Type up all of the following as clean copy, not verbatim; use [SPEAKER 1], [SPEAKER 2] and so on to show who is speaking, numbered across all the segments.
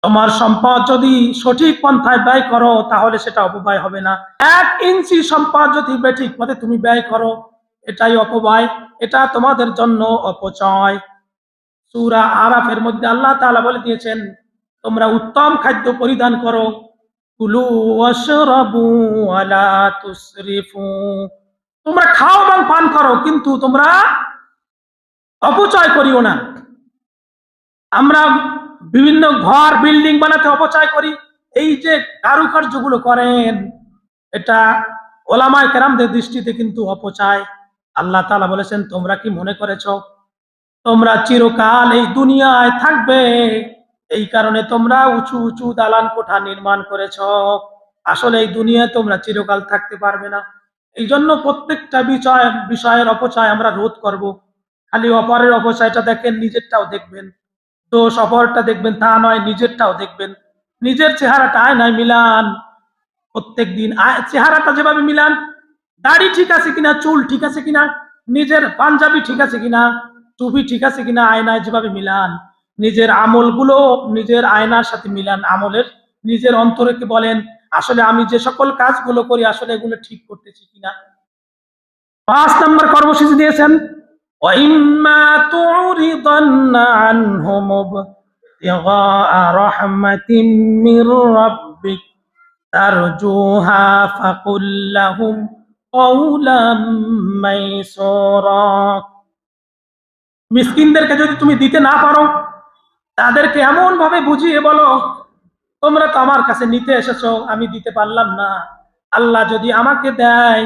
[SPEAKER 1] তোমার সম্পদ যদি সঠিক পন্থায় ব্যয় করো তাহলে সেটা অপব্যয় হবে না। 1 ইঞ্চি সম্পদ যদি বেঠিক পথে তুমি ব্যয় করো, এটাই অপব্যয়, এটা তোমাদের জন্য অপচয়। সূরা আরাফের মধ্যে আল্লাহ তাআলা বলে দিয়েছেন, তোমরা উত্তম খাদ্য পরিধান করো, কুলু ওয়াশরাবু ওয়ালা তুসরিফু, তোমরা খাও এবং পান করো, কিন্তু তোমরা অপচয় করিও না। আমরা বিভিন্ন ঘর বিল্ডিং বানাতে অপচয় করি, এই যে কারুকার্যগুলো করেন, এটা ওলামায়ে কেরামদের দৃষ্টিতে কিন্তু অপচয়। আল্লাহ তাআলা বলেছেন, তোমরা কি মনে করেছো তোমরা চিরকাল এই দুনিয়ায় থাকবে, এই কারণে তোমরা উঁচু উঁচু দালান কোঠা নির্মাণ করেছো? আসলে এই দুনিয়ায় তোমরা চিরকাল থাকতে পারবে না। এই জন্য প্রত্যেকটা বিষয়ের অপচয় আমরা রোধ করব। খালি অপরের অপচয়টা দেখেন, নিজেরটাও দেখবেন। দোষ অপরটা দেখবেন তা নয়, নিজেরটাও দেখবেন। নিজের চেহারাটা আয়নায় মিলান প্রত্যেকদিন, চেহারাটা যেভাবে মিলান, দাড়ি ঠিক আছে কিনা, চুল ঠিক আছে কিনা, নিজের পাঞ্জাবি ঠিক আছে কিনা, টুপি ঠিক আছে কিনা, আয়নায় যেভাবে মিলান, নিজের আমলগুলো নিজের আয়নার সাথে মিলান। আমলের নিজের অন্তরকে বলেন, আসলে আমি যে সকল কাজগুলো করি আসলে এগুলো ঠিক করতেছি কিনা। 5 নম্বর কর্মসূচি দিয়েছেন, وَإِمَّا تُعْرِضَنَّ عَنْهُمُ ابْتِغَاءَ رَحْمَةٍ مِّن رَّبِّكَ تَرْجُوهَا فَقُل لَّهُمْ قَوْلًا مَّيْسُورًا। মিসকিনদেরকে যদি তুমি দিতে না পারো, তাদেরকে এমন ভাবে বুঝিয়ে বলো, তোমরা তো আমার কাছে নিতে এসেছো, আমি দিতে পারলাম না, আল্লাহ যদি আমাকে দেয়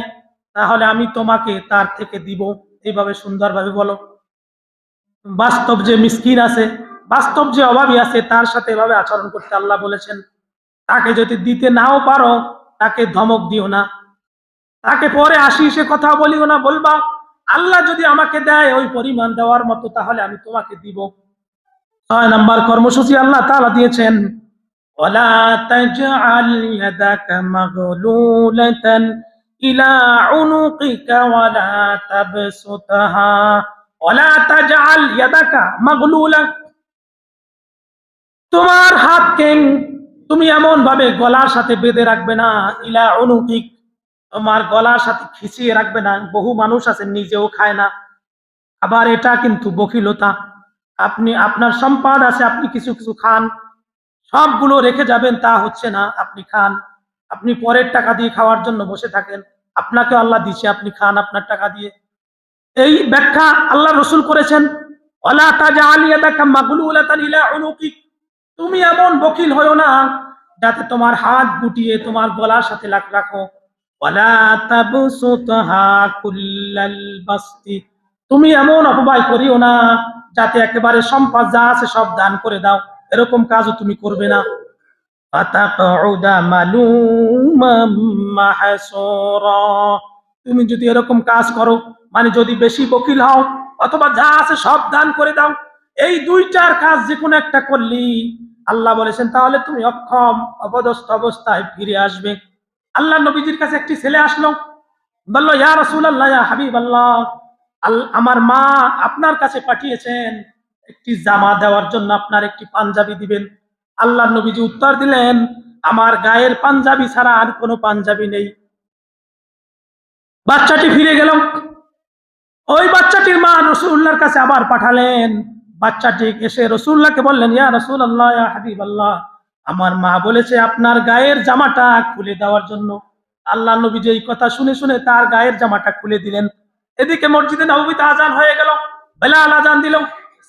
[SPEAKER 1] তাহলে আমি তোমাকে তার থেকে দিব। এইভাবে সুন্দরভাবে বলো। বাস্তব যে মিসকিন আছে, বাস্তব যে অভাবী আছে, তার সাথে এভাবে আচরণ করতে আল্লাহ বলেছেন। তাকে যদি দিতে নাও পারো, তাকে ধমক দিও না, তাকে পরে আসি সে কথা বলিও না, বলবা আল্লাহ যদি আমাকে দেয় ওই পরিমাণ দেওয়ার মতো তাহলে আমি তোমাকে দিব। 6 নম্বর কর্মসূচি আল্লাহ তাআলা দিয়েছেন, ওয়ালা তাজআল ইয়াদাকা মাগলুলাতান ইলা উনুকিকা ওয়ালা তাবসুতহা ওয়ালা তাজআল ইয়াদাকা মাগলুলা, তোমার হাতকে তুমি এমন ভাবে গলার সাথে বেঁধে রাখবে না, ইলা উনুকিক, তোমার গলার সাথে খিচিয়ে রাখবে না। বহু মানুষ আছে নিজেও খায় না, আবার এটা কিন্তু বখিলতা। আপনি আপনার সম্পদ আছে, আপনি কিছু কিছু খান, সবগুলো রেখে যাবেন তা হচ্ছে না, আপনি খান। আপনি পরের টাকা দিয়ে খাওয়ার জন্য বসে থাকেন, আপনাকে আল্লাহ দিচ্ছে, আপনি খান আপনার টাকা দিয়ে। এই ব্যাখ্যা আল্লাহ রসুল করেছেন, ওয়ালা তাজআল ইয়াদাকা মাগলুলাতান ইলা উনুকিক, তুমি এমন বকিল হয়ো না যাতে তোমার হাত গুটিয়ে তোমার গলার সাথে রাখো। ওয়ালা তাবসুতহা কুল্লাল বাসতি, তুমি এমন অপব্যয় করিও না যাতে একেবারে সম্পদ যা আছে সব দান করে দাও, এরকম কাজও তুমি করবে না। ফাতাকউদা মালুমান মাহসুরা, তুমি যদি এরকম কাজ করো, মানে যদি বেশি বকিল হও অথবা যা আছে সব দান করে দাও, এই দুইটার কাজ যে কোনো একটা করলি, আল্লাহ বলেছেন তাহলে তুমি অক্ষম অপদস্থ অবস্থায় ফিরে আসবে। আল্লাহ নবীজির কাছে একটি ছেলে আসলো, বলল, ইয়া রাসূলুল্লাহ, ইয়া হাবিবাল্লাহ, আমার মা আপনার কাছে পাঠিয়েছেন একটি জামা দেওয়ার জন্য, আপনার একটি পাঞ্জাবি দিবেন। আল্লাহ নবীজি উত্তর দিলেন, আমার গায়ের পাঞ্জাবি ছাড়া আর কোনো পাঞ্জাবি নেই। বাচ্চাটি ফিরে গেল। ওই বাচ্চাটির মা রাসূলুল্লাহর কাছে আবার পাঠালেন। বাচ্চাটি এসে রাসূলুল্লাহকে বললেন, ইয়া রাসূলুল্লাহ, ইয়া হাবিবাল্লাহ, আমার মা বলেছে আপনার গায়ের জামাটা খুলে দেওয়ার জন্য। আল্লাহ নবী এই কথা শুনে শুনে তার গায়ের জামাটা খুলে দিলেন। এদিকে মসজিদে নববীতে আজান হয়ে গেল, বেলাল আজান দিল,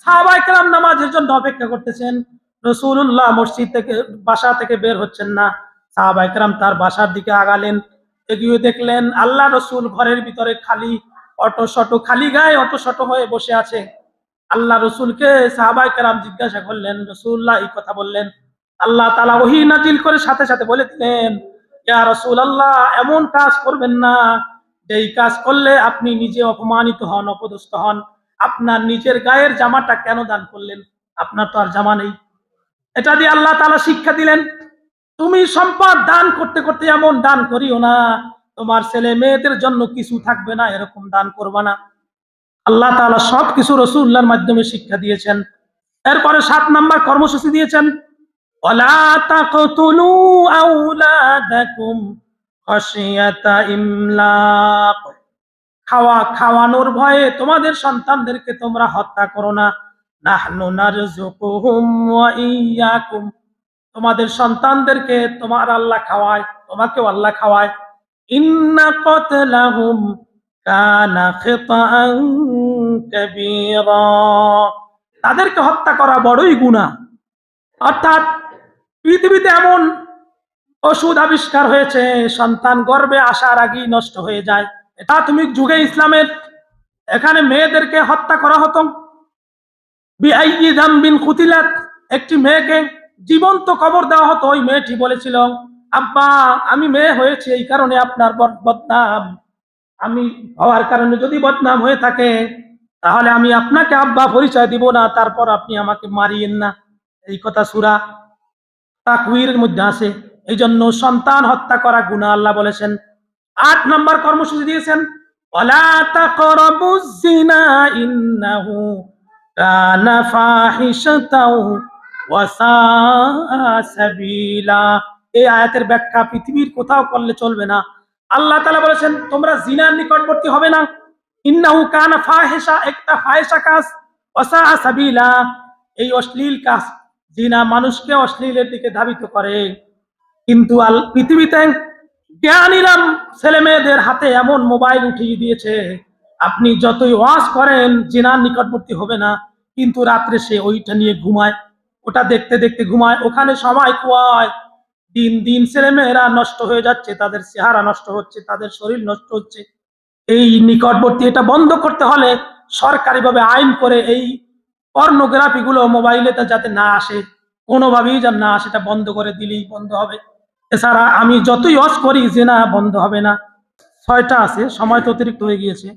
[SPEAKER 1] সাহাবায়ে কেরাম নামাজের জন্য অপেক্ষা করতেছেন। রাসূলুল্লাহ মসজিদ থেকে বাসা থেকে বের হচ্ছেন না। সাহাবায়ে কেরাম তার বাসার দিকে আগালেন, এগিয়ে দেখলেন আল্লাহ রসুল ঘরের ভিতরে খালি অটোশট, খালি গায়ে অটোশট হয়ে বসে আছে। আল্লাহ রসুলকে সাহাবায়ে কেরাম জিজ্ঞাসা করলেন, রাসূলুল্লাহ এই কথা বললেন, আল্লাহ তাআলা ওহী নাজিল করে সাথে সাথে বলে দিলেন, ইয়া রাসূলুল্লাহ, এমন কাজ করবেন না যেই কাজ করলে আপনি নিজে অপমানিত হন, অপদস্থ হন। আপনার নিজের গায়ের জামাটা কেন দান করলেন? আপনার তো আর জামা নেই। এটা দিয়ে আল্লাহ তাআলা শিক্ষা দিলেন, তুমি সম্পদ দান করতে করতে এমন দান করিও না তোমার ছেলে মেয়েদের জন্য কিছু থাকবে না, এরকম দান করবা না। আল্লাহ তাআলা সবকিছু রাসূলুল্লাহর মাধ্যমে শিক্ষা দিয়েছেন। এরপরে 7 নম্বর কর্মসূচি দিয়েছেন, ওয়ালা তাকতুলু আওলাদাকুম খাশিয়াতা ইমলাক। খাওয়ানোর ভয়ে তোমাদের সন্তানদেরকে তোমরা হত্যা করো না। নাহনু নারযুকুহুম ওয়া ইয়্যাকুম, তোমাদের সন্তানদেরকে তোমার আল্লাহ খাওয়ায়, তোমাকেও আল্লাহ খাওয়ায়। ইন্না কাতলাহুম কানা খিতাআন কাবীরা, তাদেরকে হত্যা করা বড়ই গুনাহ। অর্থাৎ পৃথিবীতে এমন ওষুধ আবিষ্কার হয়েছে সন্তান গর্ভে আসার আগেই নষ্ট হয়ে যায়। এটা তুমি যুগে ইসলামের এখানে মেয়েদেরকে হত্যা করা হতো। বিআইয়ি যামবিন কুতিলাত, একটি মেয়েকে জীবন্ত কবর দেওয়া হতো। ওই মেয়েটি বলেছিল, আব্বা আমি মেয়ে হয়েছে এই কারণে আপনার বদনাম, আমি হওয়ার কারণে যদি বদনাম হয়ে থাকে তাহলে আমি আপনাকে আব্বা পরিচয় দিব না, তারপর আপনি আমাকে মারিয়েন না। এই কথা সূরা তাকওয়িরের মধ্যে আছে। এই জন্য সন্তান হত্যা করা গুনাহ আল্লাহ বলেছেন। ৮ নম্বর কর্মসূচি দিয়েছেন, ওয়ালা তাকরাবুজ জিনা ইন্নাহু কানা ফাহিশাতাও ওয়া সাআ সাবিলা। এই আয়াতের ব্যাখ্যা পৃথিবীর কোথাও করলে চলবে না। আল্লাহ তাআলা বলেছেন তোমরা জিনার নিকটবর্তী হবে না। ইন্নাহু কানা ফাহিশা, একটা ফাহিশা কাজ, ওয়া সাআ সাবিলা, এই অশ্লীল কাজ। জিনা মানুষকে অশ্লীলের দিকে ধাবিত করে। কিন্তু পৃথিবীতে জ্ঞানীরা ছেলে মেয়েদের হাতে এমন মোবাইল উঠিয়ে দিয়েছে, আপনি যতই ওয়াজ করেন জিনার নিকটবর্তী হবে না, কিন্তু রাত্রে সে ওইটা নিয়ে ঘুমায়, ওটা দেখতে দেখতে ঘুমায়, ওখানে সময় কুয়ায়। দিন দিন ছেলে মেয়েরা নষ্ট হয়ে যাচ্ছে, তাদের চেহারা নষ্ট হচ্ছে, তাদের শরীর নষ্ট হচ্ছে। এই নিকটবর্তী এটা বন্ধ করতে হলে সরকারিভাবে আইন করে এই পর্নোগ্রাফি গুলো মোবাইলে যাতে না আসে, কোনোভাবেই যেন না আসে, এটা বন্ধ করে দিলেই বন্ধ হবে। এছাড়া আমি যতই ওয়াজ করি জিনা বন্ধ হবে না। ৬টা আছে, সময় তো অতিরিক্ত হয়ে গিয়েছে।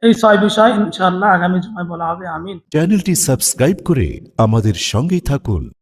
[SPEAKER 1] এই ৬ বিষয় ইনশাআল্লাহ আগামী সময় বলা হবে। আমিন।
[SPEAKER 2] চ্যানেলটি সাবস্ক্রাইব করে আমাদের সঙ্গেই থাকুন।